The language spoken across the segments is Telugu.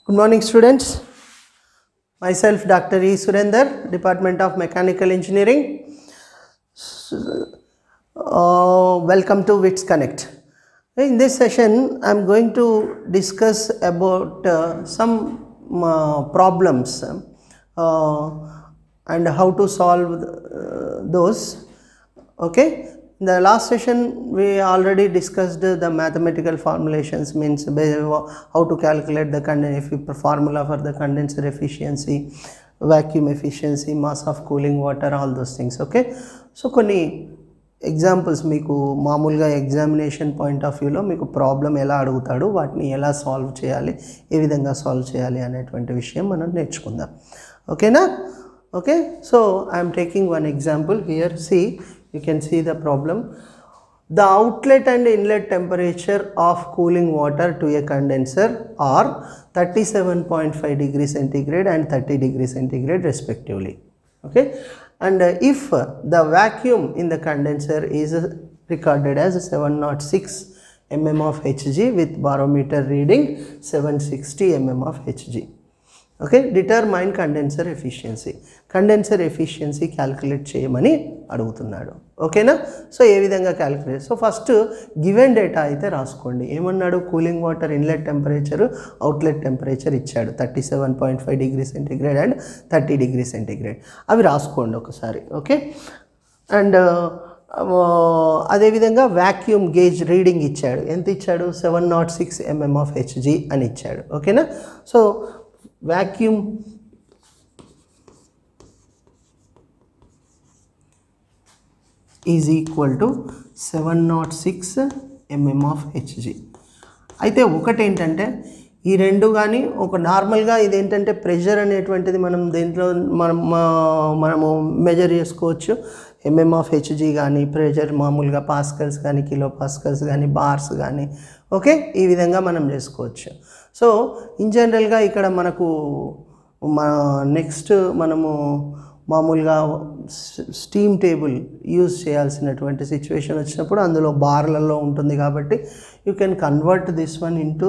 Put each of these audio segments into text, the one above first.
Good morning, students. Myself, Dr. E. Surender, Department of Mechanical Engineering. Welcome to WITS Connect. In this session, I am going to discuss about some problems and how to solve those. Okay. In the last session, we already discussed the mathematical formulations, means how to calculate the formula for the condenser efficiency, vacuum efficiency, mass of cooling water, all those things. Okay. So, కొన్ని ఎగ్జాంపుల్స్ మీకు మామూలుగా ఎగ్జామినేషన్ పాయింట్ ఆఫ్ వ్యూలో మీకు ప్రాబ్లం ఎలా అడుగుతాడు, వాటిని ఎలా సాల్వ్ చేయాలి, ఏ విధంగా సాల్వ్ చేయాలి అనేటువంటి విషయం మనం నేర్చుకుందాం. ఓకేనా? Okay. So I'm taking one example here. You can see the problem. The outlet and inlet temperature of cooling water to a condenser are 37.5 degrees centigrade and 30 degrees centigrade respectively. Okay, and if the vacuum in the condenser is recorded as 706 mm of Hg with barometer reading 760 mm of Hg. Okay, determine condenser efficiency. Condenser efficiency calculate చేయమని అడుగుతున్నాడు. ఓకేనా? సో ఏ విధంగా calculate? So first given data అయితే రాసుకోండి. ఏమన్నాడు? Cooling water inlet temperature, outlet temperature ఇచ్చాడు 37.5 degree centigrade and 30 degree centigrade. అవి రాసుకోండి ఒకసారి. ఓకే. అండ్ అదేవిధంగా వాక్యూమ్ గేజ్ రీడింగ్ ఇచ్చాడు. ఎంత ఇచ్చాడు? 706 mm of Hg అని ఇచ్చాడు. ఓకేనా? So vacuum is equal to 706 mm of Hg. అయితే ఒకటి ఏంటంటే ఈ రెండు కానీ ఒక నార్మల్గా ఇదేంటంటే ప్రెషర్ అనేటువంటిది మనం దీంట్లో మనము మెజర్ చేసుకోవచ్చు. mm of Hg కానీ ప్రెషర్ మామూలుగా పాస్కల్స్ కానీ కిలో పాస్కల్స్ కానీ బార్స్ కానీ ఓకే ఈ విధంగా మనం చేసుకోవచ్చు. సో ఇన్ జనరల్గా ఇక్కడ మనకు నెక్స్ట్ మనము మామూలుగా స్టీమ్ టేబుల్ యూజ్ చేయాల్సినటువంటి సిచ్యువేషన్ వచ్చినప్పుడు అందులో బార్లలో ఉంటుంది కాబట్టి you can convert this one into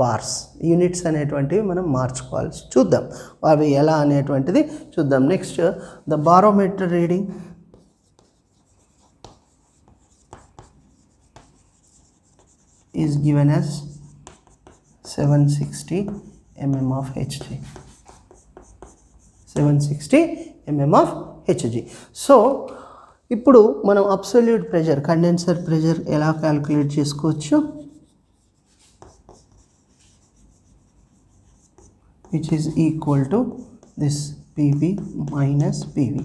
bars, units అనేటువంటివి మనం మార్చుకోవాలి. చూద్దాం అవి ఎలా అనేటువంటిది చూద్దాం. Next the barometer reading is given as 760 mm of Hg. 760 mm of Hg. So ఇప్పుడు మనం అబ్సల్యూట్ ప్రెషర్, కండెన్సర్ ప్రెషర్ ఎలా క్యాలిక్యులేట్ చేసుకోవచ్చు? Which is equal to this PV minus PV,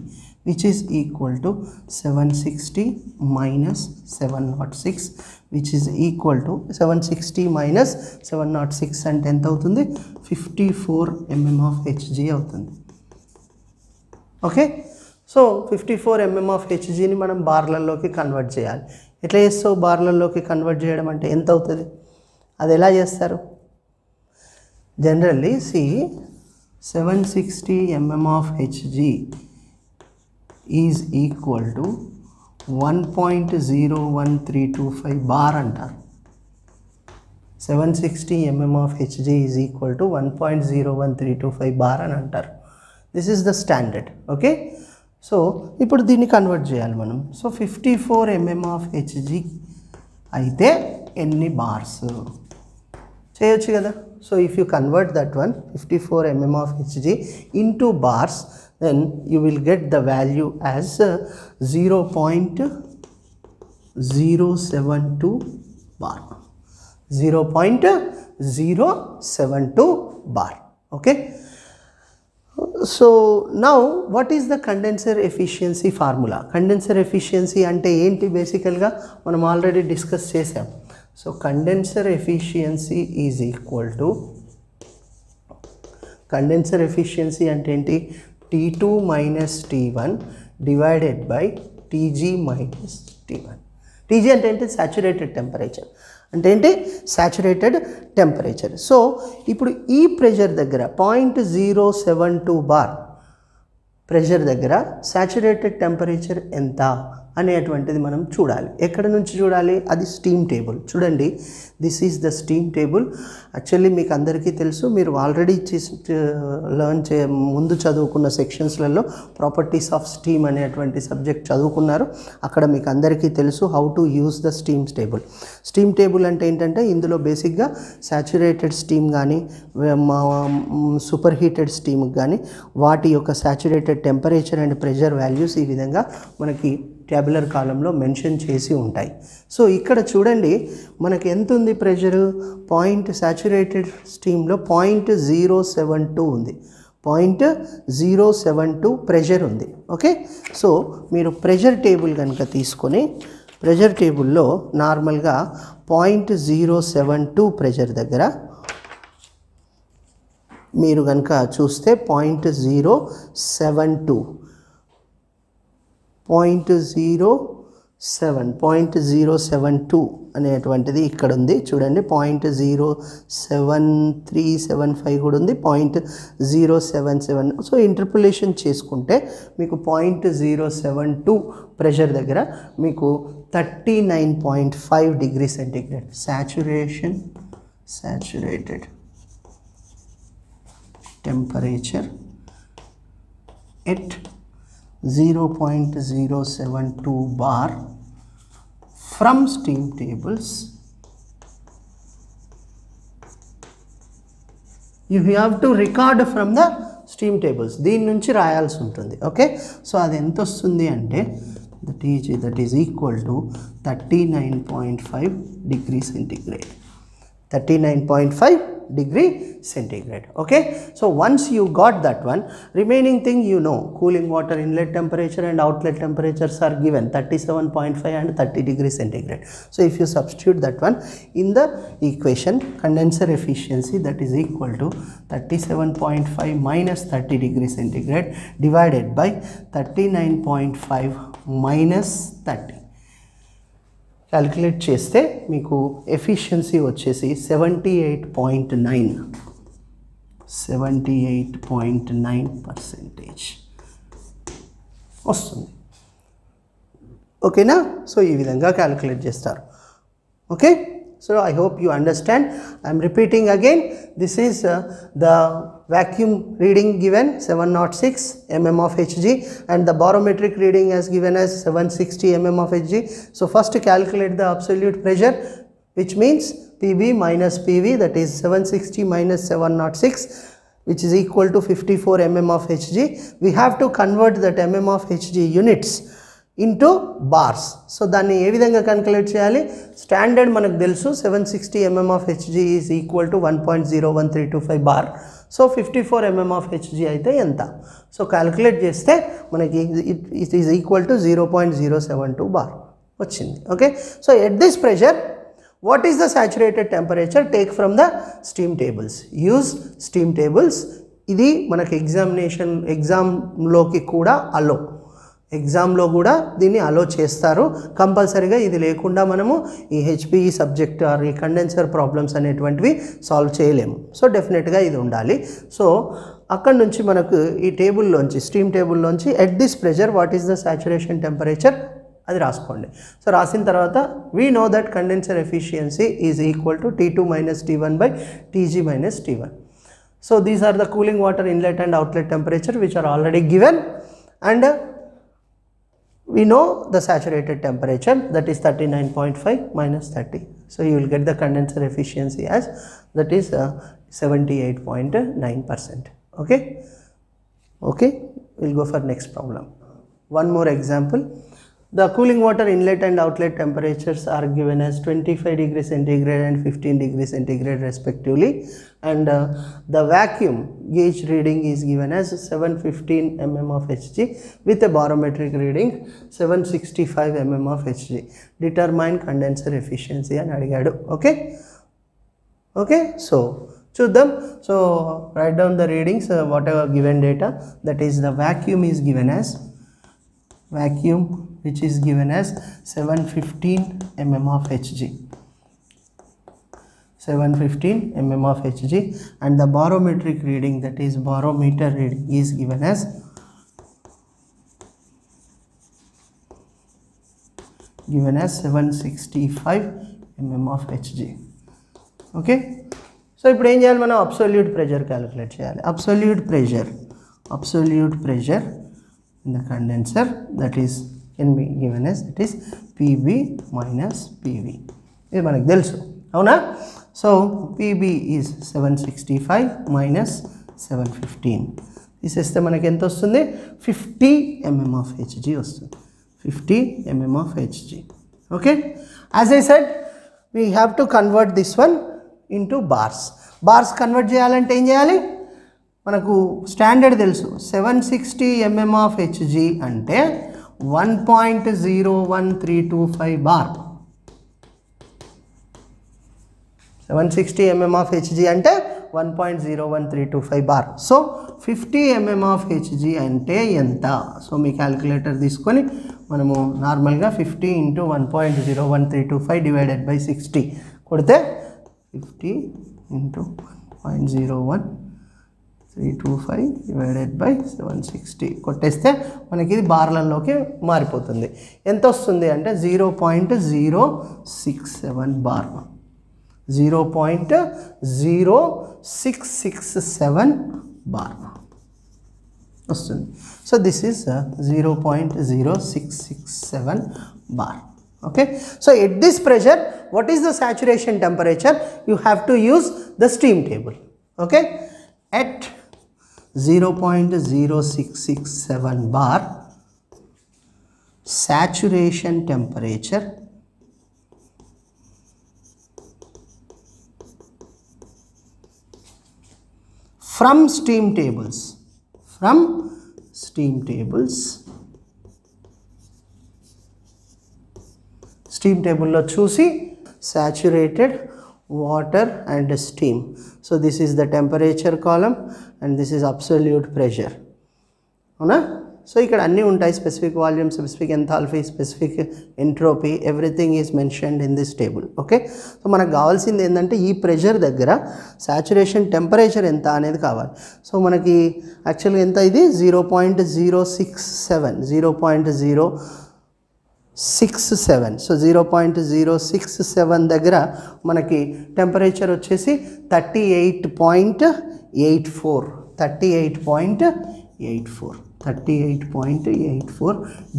which is equal to 760 minus 706, which is equal to 760 minus 706 అంటే ఎంత అవుతుంది? 54 mm of Hg అవుతుంది. ఓకే. సో 54 mm of Hgని మనం బార్లలోకి కన్వర్ట్ చేయాలి. ఎట్లా చేస్తావు? బార్లలోకి కన్వర్ట్ చేయడం అంటే ఎంత అవుతుంది? అది ఎలా చేస్తారు? Generally 760 mm of Hg is equal to 1.01325 bar అంటారు. 760 mm of Hg is equal to 1.01325 bar అని అంటారు. This is the standard. Okay. So ఇప్పుడు దీన్ని కన్వర్ట్ చేయాలి మనం. సో 54 mm of Hg అయితే ఎన్ని బార్స్ చేయొచ్చు కదా? So if you convert that one 54 mm of Hg into bars, then you will get the value as 0.072 bar. 0.072 bar. Okay. So now what is the condenser efficiency formula? Condenser efficiency ante enti basically ga manam already discuss chesam. So condenser efficiency is equal to, condenser efficiency అంటే ఏంటి? T2 minus T1 divided by Tg minus T1. Tg అంటే ఏంటి? Saturated temperature. అంటే ఏంటి? Saturated temperature. సో ఇప్పుడు ఈ ప్రెషర్ దగ్గర 0.072 బార్ ప్రెషర్ దగ్గర సాచురేటెడ్ టెంపరేచర్ ఎంత అనేటువంటిది మనం చూడాలి. ఎక్కడ నుంచి చూడాలి? అది స్టీమ్ టేబుల్. చూడండి, this is the steam table. Actually మీకు అందరికీ తెలుసు, మీరు ఆల్రెడీ ముందు చదువుకున్న సెక్షన్స్లలో ప్రాపర్టీస్ ఆఫ్ స్టీమ్ అనేటువంటి సబ్జెక్ట్ చదువుకున్నారు. అక్కడ మీకు అందరికీ తెలుసు how to use the steam table. Steam table అంటే ఏంటంటే ఇందులో బేసిక్గా సాచురేటెడ్ స్టీమ్ కానీ సూపర్ హీటెడ్ స్టీమ్ కానీ వాటి యొక్క saturated temperature and pressure values ఈ విధంగా మనకి ట్యాబులర్ కాలంలో మెన్షన్ చేసి ఉంటాయి. సో ఇక్కడ చూడండి, మనకి ఎంత ఉంది ప్రెషరు? సాచురేటెడ్ స్టీమ్లో 0.072 ఉంది. 0.072 ప్రెషర్ ఉంది. ఓకే, సో మీరు ప్రెషర్ టేబుల్ కనుక తీసుకొని ప్రెషర్ టేబుల్లో నార్మల్గా 0.072 ప్రెషర్ దగ్గర మీరు కనుక చూస్తే 0.072 అనేటువంటిది ఇక్కడ ఉంది. చూడండి, 0.07375 కూడా ఉంది, 0.077. సో ఇంటర్పోలేషన్ చేసుకుంటే మీకు 0.072 ప్రెషర్ దగ్గర మీకు 39.5 degree centigrade saturated temperature at 0.072 bar from steam tables. You have to record from the steam tables. దీని నుంచి రాయాల్సి ఉంటుంది. ఓకే, సో అది ఎంత వస్తుంది అంటే that is equal to 39.5 degree centigrade. 39.5 degree centigrade. Okay, so once you got that one, remaining thing cooling water inlet temperature and outlet temperatures are given 37.5 and 30 degree centigrade. So if you substitute that one in the equation, condenser efficiency, that is equal to 37.5 minus 30 degree centigrade divided by 39.5 minus 30. Calculate చేస్తే మీకు ఎఫిషియన్సీ వచ్చేసి 78.9% వస్తుంది. ఓకేనా? సో ఈ విధంగా క్యాలిక్యులేట్ చేస్తారు. Okay, so I hope you understand. I am repeating again, this is the vacuum reading given 706 mm of Hg and the barometric reading as given as 760 mm of Hg. So first calculate the absolute pressure, which means Pb minus Pv, that is 760 minus 706, which is equal to 54 mm of Hg. We have to convert that mm of Hg units into bars. So దాన్ని ఏ విధంగా క్యాలిక్యులేట్ చేయాలి? స్టాండర్డ్ మనకు తెలుసు 760 mm of Hg is equal to 1.01325 bar. So 54 mm of Hg అయితే ఎంత? సో క్యాలిక్యులేట్ చేస్తే మనకి it is equal to 0.072 bar వచ్చింది. Okay, so at this pressure what is the saturated temperature? Take from the steam tables. Use steam tables. ఇది మనకి ఎగ్జామ్లోకి కూడా అలో, ఎగ్జామ్లో కూడా దీన్ని అలో చేస్తారు కంపల్సరీగా. ఇది లేకుండా మనము ఈ హెచ్పిఈ సబ్జెక్ట్ ఆర్ ఈ కండెన్సర్ ప్రాబ్లమ్స్ అనేటువంటివి సాల్వ్ చేయలేము. సో డెఫినెట్గా ఇది ఉండాలి. సో అక్కడ నుంచి మనకు ఈ టేబుల్లోంచి స్టీమ్ టేబుల్లోంచి at this pressure what is the saturation temperature అది రాసుకోండి. సో రాసిన తర్వాత we know that condenser efficiency is equal to T2 minus T1 by Tg minus T1. So these are the cooling water inlet and outlet temperature which are already given, and we know the saturated temperature, that is 39.5 minus 30. So you will get the condenser efficiency as that is 78.9%. Okay, we'll go for next problem. One more example. The cooling water inlet and outlet temperatures are given as 25 degree centigrade and 15 degree centigrade respectively, and the vacuum gauge reading is given as 715 mm of Hg with a barometric reading 765 mm of Hg. Determine condenser efficiency and adigadu. Okay, so చూద్దాం. So write down the readings, whatever given data, that is the vacuum is given as which is given as 715 mm of Hg, 715 mm of Hg, and the barometric reading, that is barometer reading, is given as given as 765 mm of Hg. Okay, so ఇప్పుడు ఏం చేయాలి మనం అబ్సల్యూట్ ప్రెషర్ క్యాలిక్యులేట్ చేయాలి. Absolute pressure in the condenser, that is can be given as, that is Pb minus Pv. ఇది మనకు తెలుసు అవునా. సో Pb is 765 minus 715 తీసేస్తే మనకి ఎంత వస్తుంది, 50 mm of Hg వస్తుంది, 50 mm of Hg. Okay, as I said, we have to convert this one into bars. Bars convert చేయాలంటే ఏం చేయాలి, మనకు స్టాండర్డ్ తెలుసు, 760 mm of Hg అంటే 1.01325 బార్. 760 mm of Hg అంటే 1.01325 bar. So 50 mm of Hg అంటే ఎంత? సో మీ క్యాలిక్యులేటర్ తీసుకొని మనము నార్మల్గా 50 into 1.01325 డివైడెడ్ బై 60 కొడితే 50 into 1.01325 డివైడెడ్ బై 760 కొట్టేస్తే మనకి ఇది బార్లలోకి మారిపోతుంది. ఎంత వస్తుంది అంటే 0.067 బార్, 0.0667 బార్ వస్తుంది. So this is 0.0667 bar. Okay, so at this pressure, what is the saturation temperature? You have to use the steam table. Okay, at 0.0667 bar, saturation temperature from steam tables, steam table lo చూసి saturated water and steam. So this is the temperature column and this is absolute pressure. అవునా. సో ఇక్కడ అన్నీ ఉంటాయి, specific volume, specific enthalpy, specific entropy, everything is mentioned in this table. Okay, so మనకు కావాల్సింది ఏంటంటే ఈ ప్రెషర్ దగ్గర సాచురేషన్ టెంపరేచర్ ఎంత అనేది కావాలి. సో మనకి యాక్చువల్గా ఎంత, ఇది 0.067, 0.067. సో 0.067 దగ్గర మనకి టెంపరేచర్ వచ్చేసి 38.84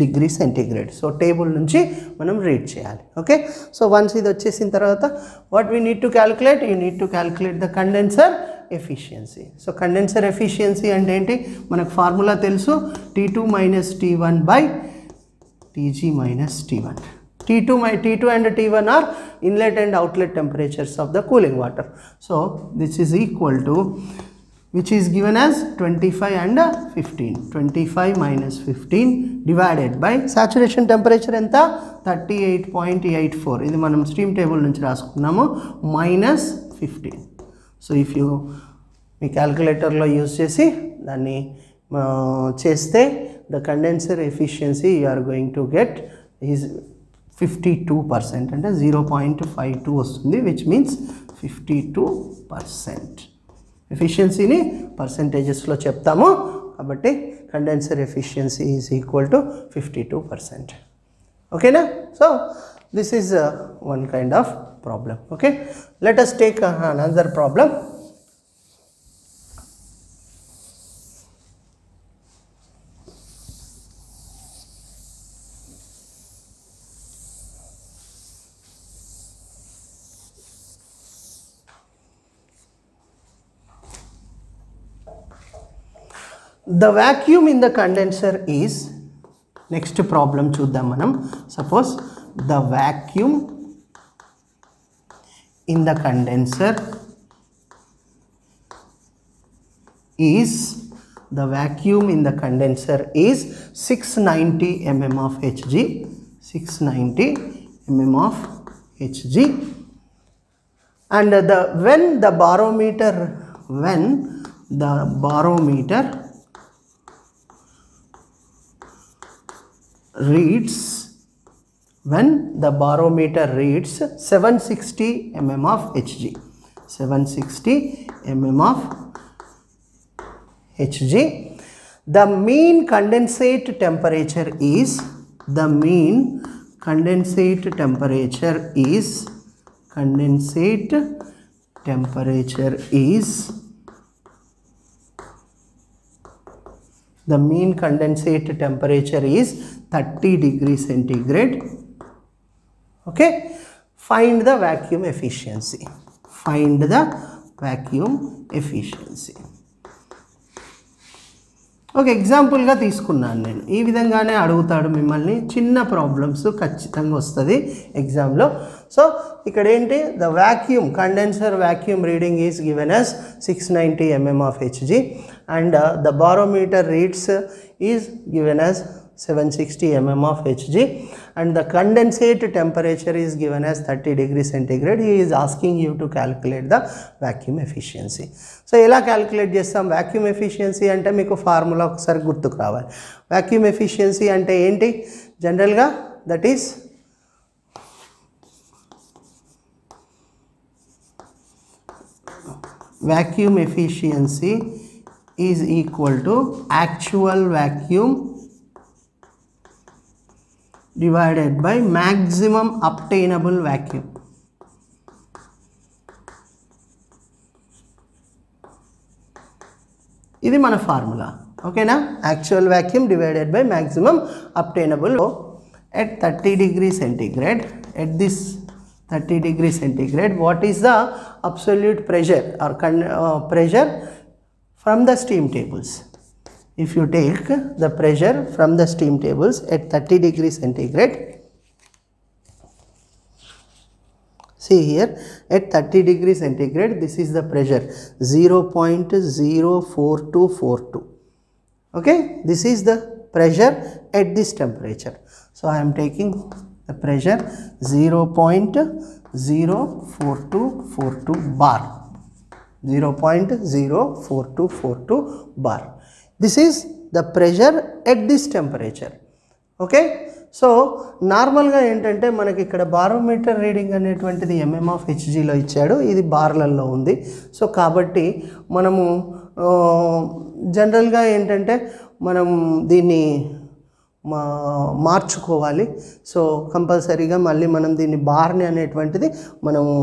డిగ్రీ సెంటీగ్రేడ్. సో టేబుల్ నుంచి మనం రీడ్ చేయాలి. ఓకే, సో వన్స్ ఇది వచ్చేసిన తర్వాత what we need to calculate, you need to calculate the condenser efficiency. So condenser efficiency అంటే ఏంటి, మనకు ఫార్ములా తెలుసు, T2 minus T1 by Tg minus T1. T2 and T1 are inlet and outlet temperatures of the cooling water. So this is equal to, which is given as 25 and 15. 25 minus 15 divided by saturation temperature ఎంత, 38.84. ఇది మనం స్టీమ్ టేబుల్ నుంచి రాసుకున్నాము, minus 15. సో ఇఫ్ యూ మీ క్యాలిక్యులేటర్లో యూజ్ చేసి దాన్ని చేస్తే the condenser efficiency you are going to get is 52%, అంటే 0.52 వస్తుంది, which means 52%. ఎఫిషియన్సీని పర్సెంటేజెస్లో చెప్తాము కాబట్టి condenser efficiency is equal to 52%. ఓకేనా. So this is one kind of problem. Okay, let us take another problem. The vacuum in the condenser is, next problem చూద్దాం మనం. Suppose the vacuum in the condenser is, the vacuum in the condenser is 690 mm of Hg, 690 mm of Hg, and when the barometer reads 760 mm of Hg, 760 mm of Hg, the mean condensate temperature is, the mean condensate temperature is the mean condensate temperature is 30 degrees centigrade. Okay, find the vacuum efficiency. ఒక ఎగ్జాంపుల్గా తీసుకున్నాను నేను. ఈ విధంగానే అడుగుతాడు మిమ్మల్ని, చిన్న ప్రాబ్లమ్స్ ఖచ్చితంగా వస్తుంది ఎగ్జామ్లో. సో ఇక్కడ ఏంటి, the vacuum condenser vacuum reading is given as 690 mm of Hg and the barometer reads is given as 760 mm of Hg and the condensate temperature is given as 30 degrees centigrade. He is asking you to calculate the vacuum efficiency. So ఎలా క్యాలిక్యులేట్ చేస్తాం? వాక్యూమ్ ఎఫిషియన్సీ అంటే మీకు ఫార్ములా ఒకసారి గుర్తుకు రావాలి. వాక్యూమ్ ఎఫిషియన్సీ అంటే ఏంటి? జనరల్గా that is vacuum efficiency is equal to actual vacuum divided by maximum obtainable vacuum. ఇది మన ఫార్ములా, ఓకేనా? Actual vacuum divided by maximum obtainable at 30 degrees centigrade. At this 30 degrees centigrade, what is the absolute pressure or pressure from the steam tables? If you take the pressure from the steam tables at 30 degrees centigrade, see here at 30 degrees centigrade, this is the pressure 0.04242. Okay, this is the pressure at this temperature. So I am taking the pressure 0.04242 bar. 0.04242 bar. This is the pressure at this temperature. Okay, so నార్మల్గా ఏంటంటే మనకి ఇక్కడ బారోమీటర్ రీడింగ్ అనేటువంటిది mm of Hgలో ఇచ్చాడు, ఇది బార్లలో ఉంది. సో కాబట్టి మనము జనరల్గా ఏంటంటే మనం దీన్ని మార్చుకోవాలి. సో కంపల్సరీగా మళ్ళీ మనం దీన్ని బార్ని అనేటువంటిది మనము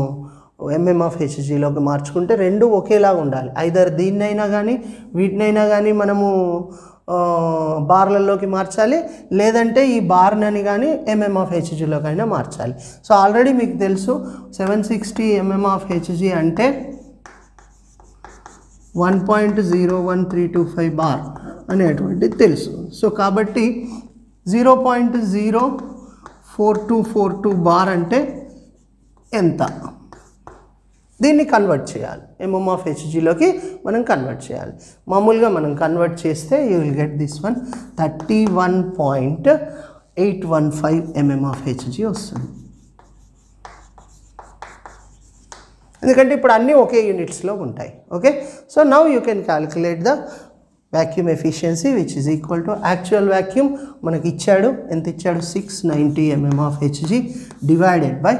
mm of Hgలోకి మార్చుకుంటే రెండు ఒకేలాగా ఉండాలి. ఐదర్ దీన్నైనా కానీ వీటినైనా కానీ మనము బార్లలోకి మార్చాలి, లేదంటే ఈ బార్ని కానీ mm of Hgలోకైనా మార్చాలి. సో ఆల్రెడీ మీకు తెలుసు 760 mm of Hg అంటే 1.01325 బార్ అనేటువంటిది తెలుసు. సో కాబట్టి 0.04242 బార్ అంటే ఎంత, దీన్ని కన్వర్ట్ చేయాలి, mm of Hgలోకి మనం కన్వర్ట్ చేయాలి. మామూలుగా మనం కన్వర్ట్ చేస్తే you will get this one 31.815 mm of Hg వస్తుంది. ఎందుకంటే ఇప్పుడు అన్నీ ఒకే యూనిట్స్లో ఉంటాయి. Okay, so now you can calculate the vacuum efficiency which is equal to actual vacuum మనకి ఇచ్చాడు, ఎంత ఇచ్చాడు, 690 mm of Hg divided by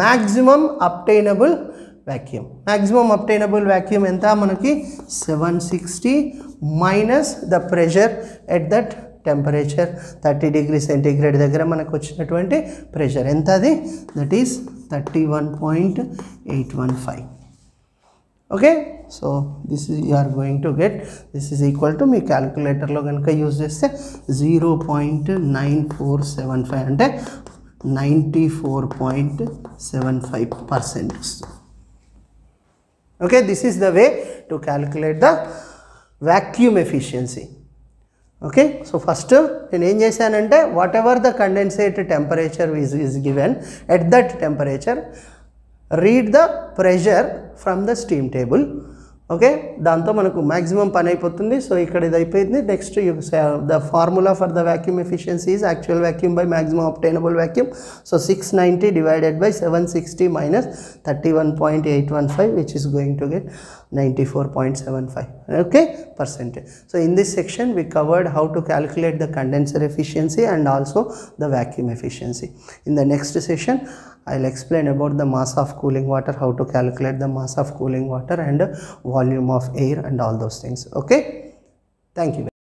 maximum obtainable vacuum. Maximum obtainable vacuum ఎంత మనకి 760 minus the pressure at that temperature 30 degree centigrade దగ్గర మనకు వచ్చినటువంటి ప్రెషర్ ఎంత, అది that is 31.815. Okay, so this is you are going to get, this is equal to మీ క్యాలిక్యులేటర్లో కనుక యూజ్ చేస్తే 0.9475 అంటే 94.75% వస్తుంది. Okay, this is the way to calculate the vacuum efficiency. Okay, so first నేను ఏం చేశానంటే whatever the condensate temperature is given, at that temperature read the pressure from the steam table. Okay, దాంతో మనకు మ్యాక్సిమం పని అయిపోతుంది. సో ఇక్కడ ఇది అయిపోయింది. Next the formula for the vacuum efficiency is actual vacuum by maximum obtainable vacuum. So 690 divided by 760 minus 31.815 which is going to get 94.75. okay, percentage. So in this section we covered how to calculate the condenser efficiency and also the vacuum efficiency. In the next session I'll explain about the mass of cooling water, how to calculate the mass of cooling water and volume of air and all those things. Okay, thank you.